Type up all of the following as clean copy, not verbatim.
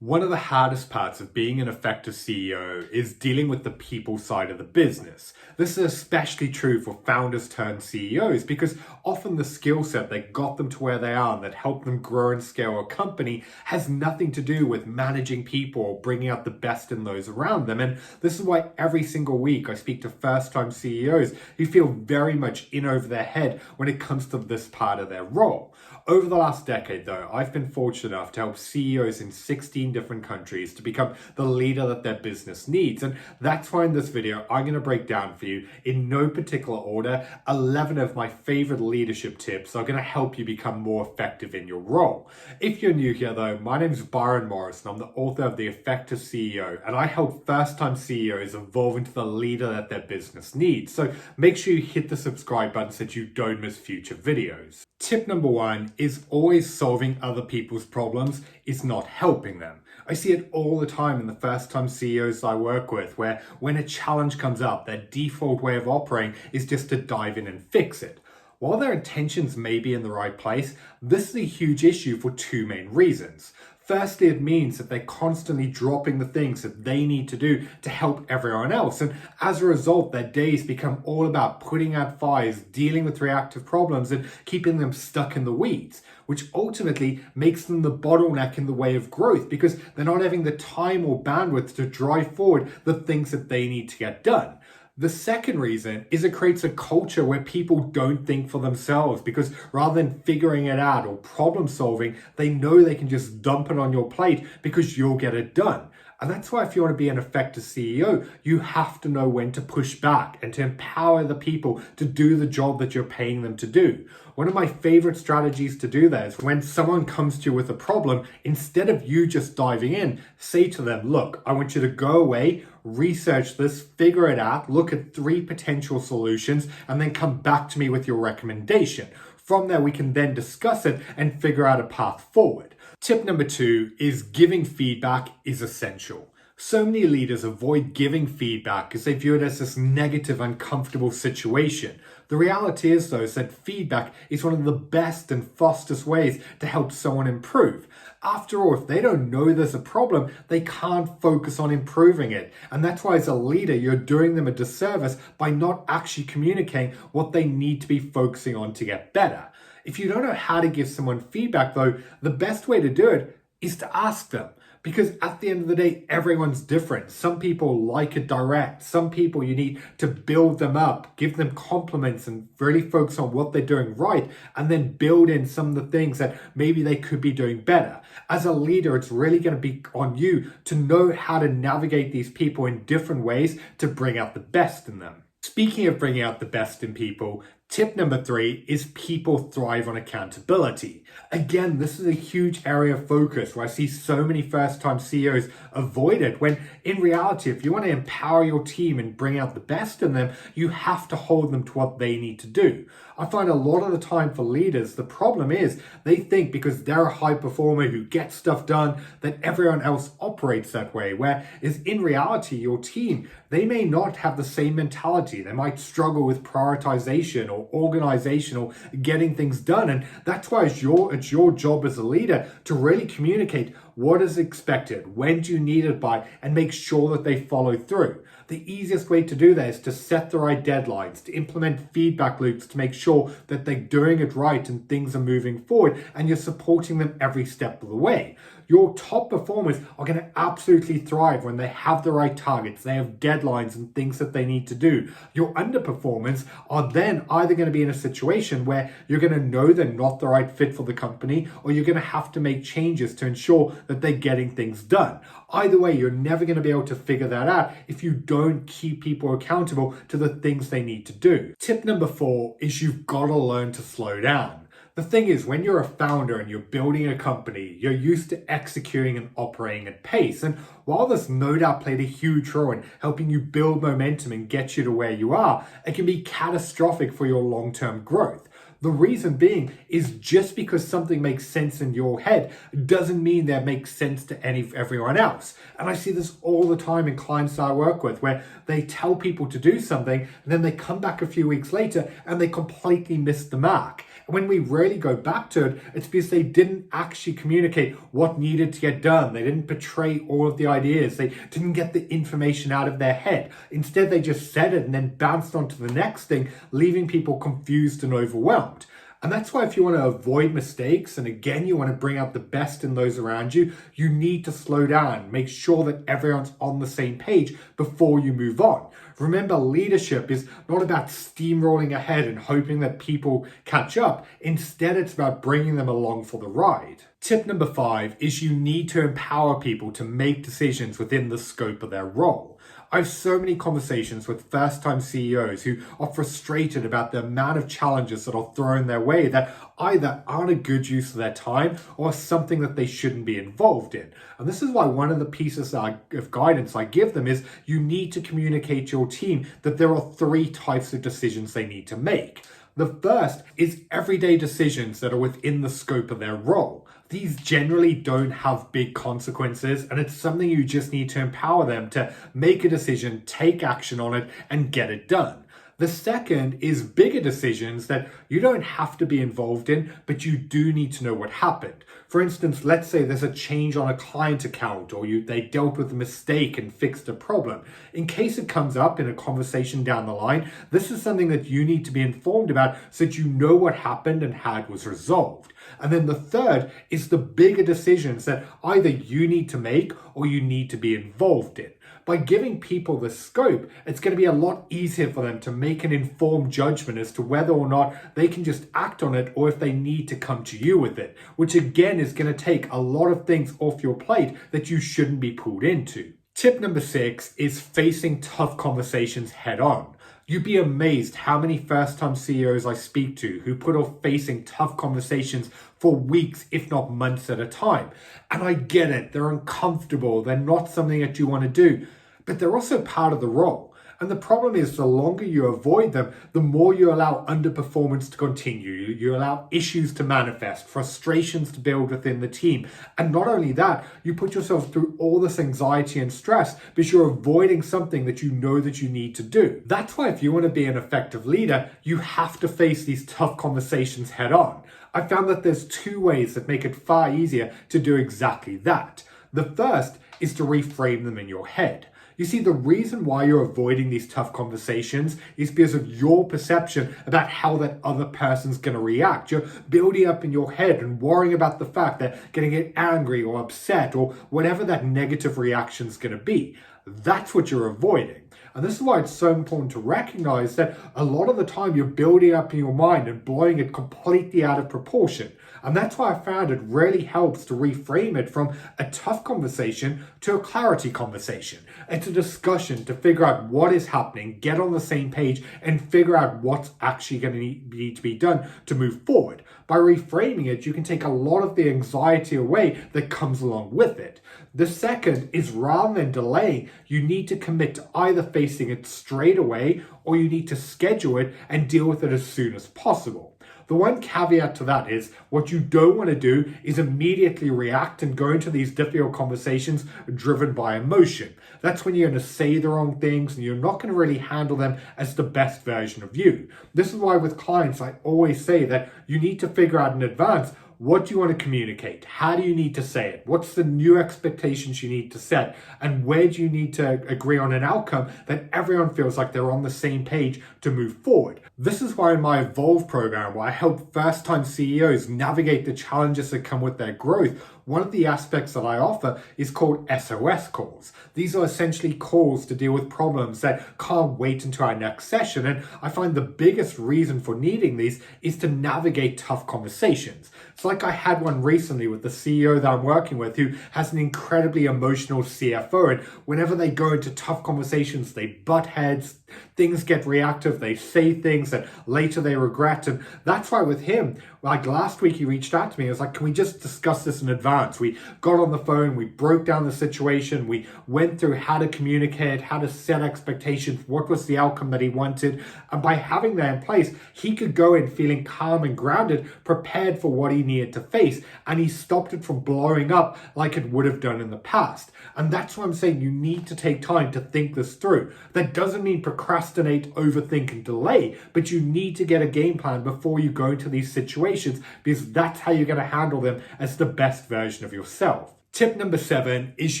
One of the hardest parts of being an effective CEO is dealing with the people side of the business. This is especially true for founders turned CEOs because often the skill set that got them to where they are and that helped them grow and scale a company has nothing to do with managing people or bringing out the best in those around them. And this is why every single week I speak to first time CEOs who feel very much in over their head when it comes to this part of their role. Over the last decade, though, I've been fortunate enough to help CEOs in 16 different countries to become the leader that their business needs. And that's why in this video, I'm going to break down for you, in no particular order, 11 of my favorite leadership tips that are going to help you become more effective in your role. If you're new here, though, my name is Byron Morrison. I'm the author of The Effective CEO, and I help first-time CEOs evolve into the leader that their business needs. So make sure you hit the subscribe button so that you don't miss future videos. Tip number one is always solving other people's problems is not helping them. I see it all the time in the first time CEOs I work with, where when a challenge comes up, their default way of operating is just to dive in and fix it. While their intentions may be in the right place, this is a huge issue for two main reasons. Firstly, it means that they're constantly dropping the things that they need to do to help everyone else. And as a result, their days become all about putting out fires, dealing with reactive problems, and keeping them stuck in the weeds, which ultimately makes them the bottleneck in the way of growth because they're not having the time or bandwidth to drive forward the things that they need to get done. The second reason is it creates a culture where people don't think for themselves because rather than figuring it out or problem solving, they know they can just dump it on your plate because you'll get it done. And that's why if you want to be an effective CEO, you have to know when to push back and to empower the people to do the job that you're paying them to do. One of my favorite strategies to do that is when someone comes to you with a problem, instead of you just diving in, say to them, look, I want you to go away, research this, figure it out, look at 3 potential solutions, and then come back to me with your recommendation. From there, we can then discuss it and figure out a path forward. Tip number 2 is giving feedback is essential. So many leaders avoid giving feedback because they view it as this negative, uncomfortable situation. The reality is, though, is that feedback is one of the best and fastest ways to help someone improve. After all, if they don't know there's a problem, they can't focus on improving it. And that's why as a leader, you're doing them a disservice by not actually communicating what they need to be focusing on to get better. If you don't know how to give someone feedback, though, the best way to do it is to ask them. Because at the end of the day, everyone's different. Some people like it direct. Some people you need to build them up, give them compliments and really focus on what they're doing right, and then build in some of the things that maybe they could be doing better. As a leader, it's really going to be on you to know how to navigate these people in different ways to bring out the best in them. Speaking of bringing out the best in people, tip number 3 is people thrive on accountability. Again, this is a huge area of focus where I see so many first-time CEOs avoid it, when in reality, if you want to empower your team and bring out the best in them, you have to hold them to what they need to do. I find a lot of the time for leaders, the problem is they think because they're a high performer who gets stuff done, that everyone else operates that way, whereas in reality, your team, they may not have the same mentality. They might struggle with prioritization or organization or getting things done. And that's why it's your job as a leader to really communicate what is expected, when do you need it by, and make sure that they follow through. The easiest way to do that is to set the right deadlines, to implement feedback loops to make sure that they're doing it right and things are moving forward and you're supporting them every step of the way. Your top performers are going to absolutely thrive when they have the right targets, they have deadlines and things that they need to do. Your underperformers are then either going to be in a situation where you're going to know they're not the right fit for the company, or you're going to have to make changes to ensure that they're getting things done. Either way, you're never going to be able to figure that out if you don't keep people accountable to the things they need to do. Tip number 4 is you've got to learn to slow down. The thing is, when you're a founder and you're building a company, you're used to executing and operating at pace. And while this no doubt played a huge role in helping you build momentum and get you to where you are, it can be catastrophic for your long-term growth. The reason being is just because something makes sense in your head doesn't mean that makes sense to everyone else. And I see this all the time in clients that I work with where they tell people to do something and then they come back a few weeks later and they completely miss the mark. And when we really go back to it, it's because they didn't actually communicate what needed to get done. They didn't portray all of the ideas. They didn't get the information out of their head. Instead, they just said it and then bounced on to the next thing, leaving people confused and overwhelmed. And that's why if you want to avoid mistakes, and again, you want to bring out the best in those around you, you need to slow down, make sure that everyone's on the same page before you move on. Remember, leadership is not about steamrolling ahead and hoping that people catch up. Instead, it's about bringing them along for the ride. Tip number 5 is you need to empower people to make decisions within the scope of their role. I have so many conversations with first-time CEOs who are frustrated about the amount of challenges that are thrown their way that either aren't a good use of their time or something that they shouldn't be involved in. And this is why one of the pieces of guidance I give them is you need to communicate to your team that there are 3 types of decisions they need to make. The first is everyday decisions that are within the scope of their role. These generally don't have big consequences, and it's something you just need to empower them to make a decision, take action on it, and get it done. The second is bigger decisions that you don't have to be involved in, but you do need to know what happened. For instance, let's say there's a change on a client account or they dealt with a mistake and fixed a problem. In case it comes up in a conversation down the line, this is something that you need to be informed about so that you know what happened and how it was resolved. And then the third is the bigger decisions that either you need to make or you need to be involved in. By giving people the scope, it's going to be a lot easier for them to make an informed judgment as to whether or not they can just act on it or if they need to come to you with it, which again is going to take a lot of things off your plate that you shouldn't be pulled into. Tip number 6 is facing tough conversations head on. You'd be amazed how many first-time CEOs I speak to who put off facing tough conversations for weeks, if not months at a time. And I get it, they're uncomfortable, they're not something that you want to do, but they're also part of the role. And the problem is the longer you avoid them, the more you allow underperformance to continue. You allow issues to manifest, frustrations to build within the team. And not only that, you put yourself through all this anxiety and stress because you're avoiding something that you know that you need to do. That's why if you want to be an effective leader, you have to face these tough conversations head on. I found that there's 2 ways that make it far easier to do exactly that. The first is to reframe them in your head. You see, the reason why you're avoiding these tough conversations is because of your perception about how that other person's going to react. You're building up in your head and worrying about the fact that getting it angry or upset or whatever that negative reaction is going to be. That's what you're avoiding. And this is why it's so important to recognize that a lot of the time you're building up in your mind and blowing it completely out of proportion. And that's why I found it really helps to reframe it from a tough conversation to a clarity conversation. It's a discussion to figure out what is happening, get on the same page, and figure out what's actually going to need to be done to move forward. By reframing it, you can take a lot of the anxiety away that comes along with it. The second is rather than delaying, you need to commit to either facing it straight away or you need to schedule it and deal with it as soon as possible. The one caveat to that is what you don't want to do is immediately react and go into these difficult conversations driven by emotion. That's when you're going to say the wrong things and you're not going to really handle them as the best version of you. This is why with clients, I always say that you need to figure out in advance, what do you want to communicate? How do you need to say it? What's the new expectations you need to set? And where do you need to agree on an outcome that everyone feels like they're on the same page to move forward? This is why in my Evolve program, where I help first-time CEOs navigate the challenges that come with their growth, one of the aspects that I offer is called SOS calls. These are essentially calls to deal with problems that can't wait until our next session. And I find the biggest reason for needing these is to navigate tough conversations. It's like I had one recently with the CEO that I'm working with who has an incredibly emotional CFO. And whenever they go into tough conversations, they butt heads, things get reactive, they say things that later they regret. And that's why with him, like last week he reached out to me, he was like, can we just discuss this in advance chance. We got on the phone, we broke down the situation, we went through how to communicate, how to set expectations, what was the outcome that he wanted. And by having that in place, he could go in feeling calm and grounded, prepared for what he needed to face. And he stopped it from blowing up like it would have done in the past. And that's why I'm saying you need to take time to think this through. That doesn't mean procrastinate, overthink, and delay, but you need to get a game plan before you go into these situations, because that's how you're going to handle them as the best version of yourself. Tip number 7 is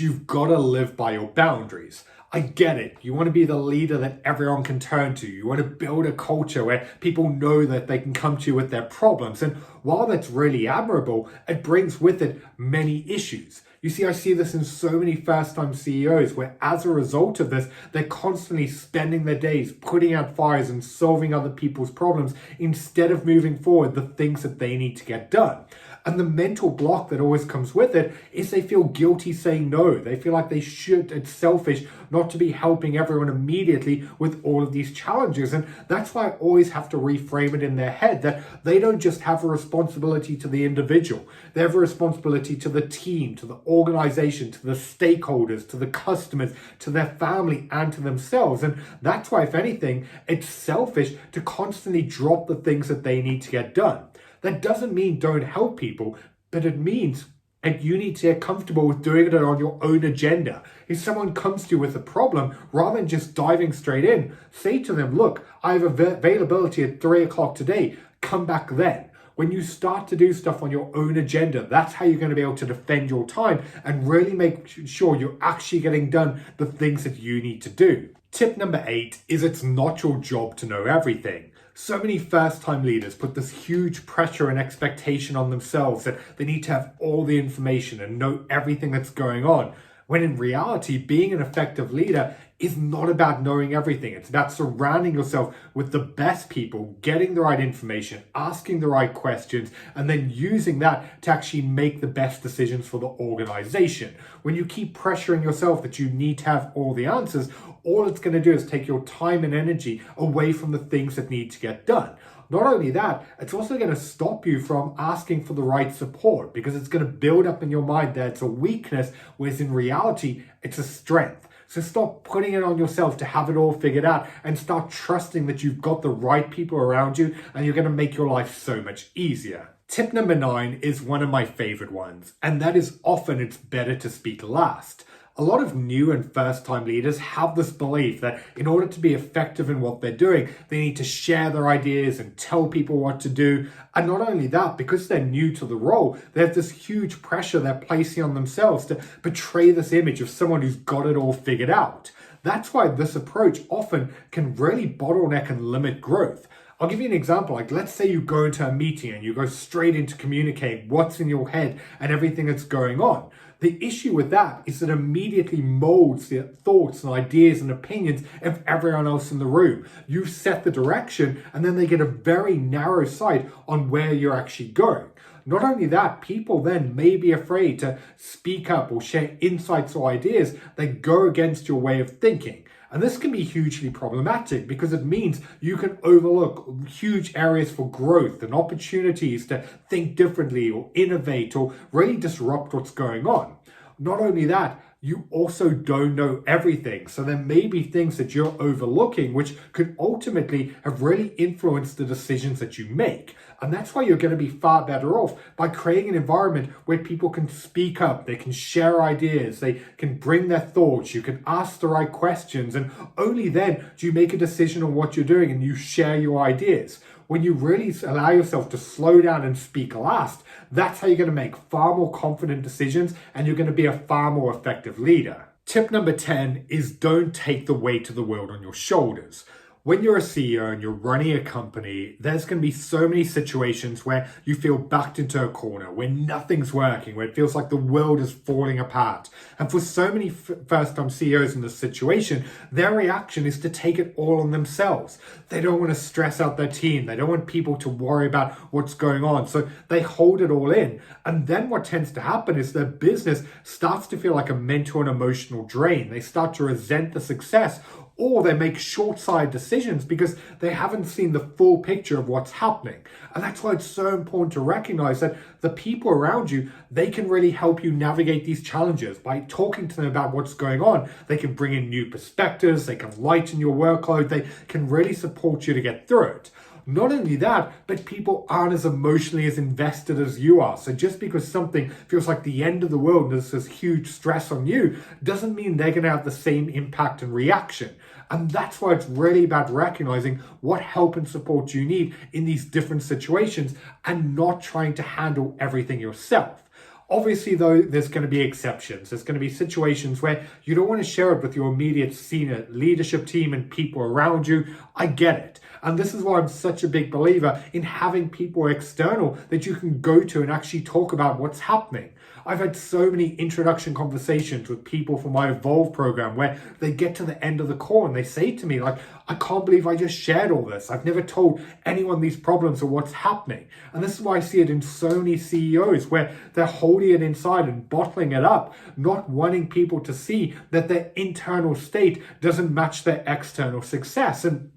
you've got to live by your boundaries. I get it. You want to be the leader that everyone can turn to. You want to build a culture where people know that they can come to you with their problems. And while that's really admirable, it brings with it many issues. You see, I see this in so many first-time CEOs where as a result of this, they're constantly spending their days putting out fires and solving other people's problems instead of moving forward the things that they need to get done. And the mental block that always comes with it is they feel guilty saying no. They feel like it's selfish not to be helping everyone immediately with all of these challenges. And that's why I always have to reframe it in their head that they don't just have a responsibility to the individual. They have a responsibility to the team, to the organization, to the stakeholders, to the customers, to their family, and to themselves. And that's why, if anything, it's selfish to constantly drop the things that they need to get done. That doesn't mean don't help people, but it means and you need to get comfortable with doing it on your own agenda. If someone comes to you with a problem, rather than just diving straight in, say to them, look, I have availability at 3 o'clock today, come back then. When you start to do stuff on your own agenda, that's how you're going to be able to defend your time and really make sure you're actually getting done the things that you need to do. Tip number 8 is it's not your job to know everything. So many first-time leaders put this huge pressure and expectation on themselves that they need to have all the information and know everything that's going on, when in reality, being an effective leader is not about knowing everything. It's about surrounding yourself with the best people, getting the right information, asking the right questions, and then using that to actually make the best decisions for the organization. When you keep pressuring yourself that you need to have all the answers, all it's going to do is take your time and energy away from the things that need to get done. Not only that, it's also going to stop you from asking for the right support, because it's going to build up in your mind that it's a weakness, whereas in reality, it's a strength. So stop putting it on yourself to have it all figured out and start trusting that you've got the right people around you and you're going to make your life so much easier. Tip number 9 is one of my favorite ones, and that is often it's better to speak last. A lot of new and first-time leaders have this belief that in order to be effective in what they're doing, they need to share their ideas and tell people what to do. And not only that, because they're new to the role, they have this huge pressure they're placing on themselves to portray this image of someone who's got it all figured out. That's why this approach often can really bottleneck and limit growth. I'll give you an example. Like, let's say you go into a meeting and you go straight into communicate what's in your head and everything that's going on. The issue with that is that it immediately molds the thoughts and ideas and opinions of everyone else in the room. You've set the direction, and then they get a very narrow sight on where you're actually going. Not only that, people then may be afraid to speak up or share insights or ideas that go against your way of thinking. And this can be hugely problematic because it means you can overlook huge areas for growth and opportunities to think differently or innovate or really disrupt what's going on. Not only that, you also don't know everything. So there may be things that you're overlooking which could ultimately have really influenced the decisions that you make. And that's why you're going to be far better off by creating an environment where people can speak up, they can share ideas, they can bring their thoughts, you can ask the right questions, and only then do you make a decision on what you're doing and you share your ideas. When you really allow yourself to slow down and speak last, that's how you're going to make far more confident decisions and you're going to be a far more effective leader. Tip number 10 is don't take the weight of the world on your shoulders. When you're a CEO and you're running a company, there's going to be so many situations where you feel backed into a corner, where nothing's working, where it feels like the world is falling apart. And for so many first-time CEOs in this situation, their reaction is to take it all on themselves. They don't want to stress out their team. They don't want people to worry about what's going on. So they hold it all in. And then what tends to happen is their business starts to feel like a mental and emotional drain. They start to resent the success or they make short-sighted decisions because they haven't seen the full picture of what's happening. And that's why it's so important to recognize that the people around you, they can really help you navigate these challenges by talking to them about what's going on. They can bring in new perspectives, they can lighten your workload, they can really support you to get through it. Not only that, but people aren't as emotionally as invested as you are. So just because something feels like the end of the world and there's this huge stress on you, doesn't mean they're going to have the same impact and reaction. And that's why it's really about recognizing what help and support you need in these different situations and not trying to handle everything yourself. Obviously, though, there's going to be exceptions. There's going to be situations where you don't want to share it with your immediate senior leadership team and people around you. I get it. And this is why I'm such a big believer in having people external that you can go to and actually talk about what's happening. I've had so many introduction conversations with people from my Evolve program where they get to the end of the call and they say to me, like, I can't believe I just shared all this. I've never told anyone these problems or what's happening. And this is why I see it in so many CEOs where they're holding it inside and bottling it up, not wanting people to see that their internal state doesn't match their external success. And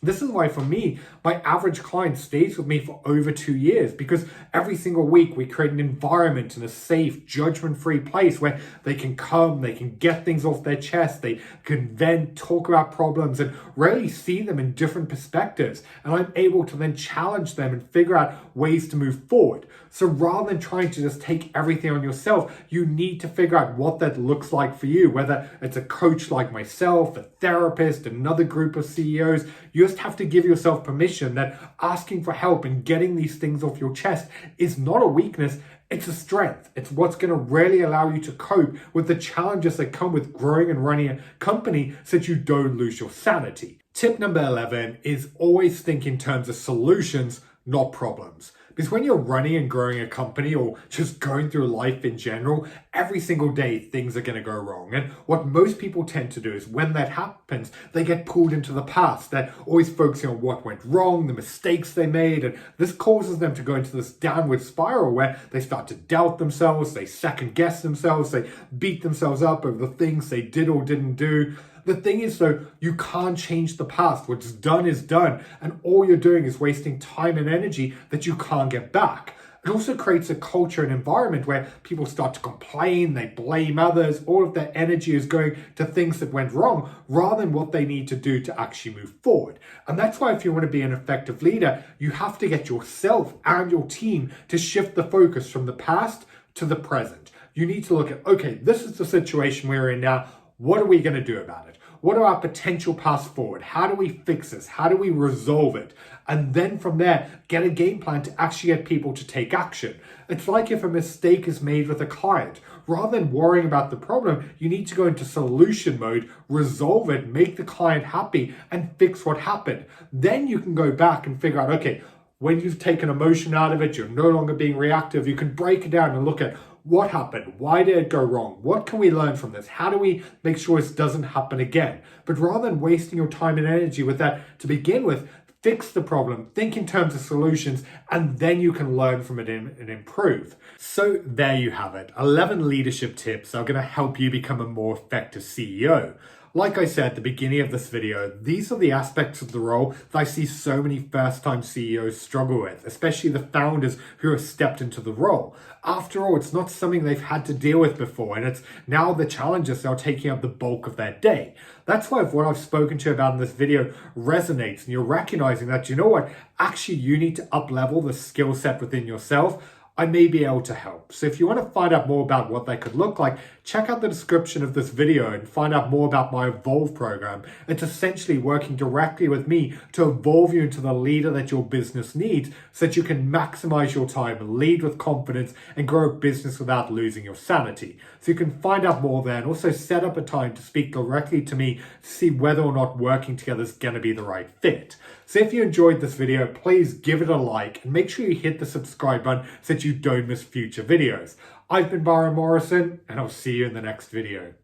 this is why, for me, my average client stays with me for over 2 years, because every single week we create an environment in a safe, judgment-free place where they can come, they can get things off their chest, they can vent, talk about problems, and really see them in different perspectives. And I'm able to then challenge them and figure out ways to move forward. So rather than trying to just take everything on yourself, you need to figure out what that looks like for you, whether it's a coach like myself, a therapist, another group of CEOs. You just have to give yourself permission that asking for help and getting these things off your chest is not a weakness, it's a strength. It's what's going to really allow you to cope with the challenges that come with growing and running a company so that you don't lose your sanity. Tip number 11 is always think in terms of solutions, not problems. Because when you're running and growing a company or just going through life in general, every single day things are going to go wrong. And what most people tend to do is when that happens, they get pulled into the past. They're always focusing on what went wrong, the mistakes they made. And this causes them to go into this downward spiral where they start to doubt themselves, they second guess themselves, they beat themselves up over the things they did or didn't do. The thing is, though, you can't change the past. What's done is done. And all you're doing is wasting time and energy that you can't get back. It also creates a culture and environment where people start to complain, they blame others, all of their energy is going to things that went wrong rather than what they need to do to actually move forward. And that's why if you want to be an effective leader, you have to get yourself and your team to shift the focus from the past to the present. You need to look at, okay, this is the situation we're in now. What are we going to do about it? What are our potential paths forward? How do we fix this? How do we resolve it? And then from there, get a game plan to actually get people to take action. It's like if a mistake is made with a client. Rather than worrying about the problem, you need to go into solution mode, resolve it, make the client happy, and fix what happened. Then you can go back and figure out, okay, when you've taken emotion out of it, you're no longer being reactive, you can break it down and look at what happened? Why did it go wrong? What can we learn from this? How do we make sure this doesn't happen again? But rather than wasting your time and energy with that to begin with, fix the problem, think in terms of solutions, and then you can learn from it and improve. So there you have it. 11 leadership tips are going to help you become a more effective CEO. Like I said at the beginning of this video, these are the aspects of the role that I see so many first-time CEOs struggle with, especially the founders who have stepped into the role. After all, it's not something they've had to deal with before, and it's now the challenges that are taking up the bulk of their day. That's why if what I've spoken to you about in this video resonates and you're recognizing that, you know what, actually you need to up-level the skill set within yourself, I may be able to help. So if you want to find out more about what that could look like, check out the description of this video and find out more about my Evolve program. It's essentially working directly with me to evolve you into the leader that your business needs so that you can maximize your time, lead with confidence, and grow a business without losing your sanity. So you can find out more there and also set up a time to speak directly to me to see whether or not working together is going to be the right fit. So if you enjoyed this video, please give it a like and make sure you hit the subscribe button so that you don't miss future videos. I've been Byron Morrison, and I'll see you in the next video.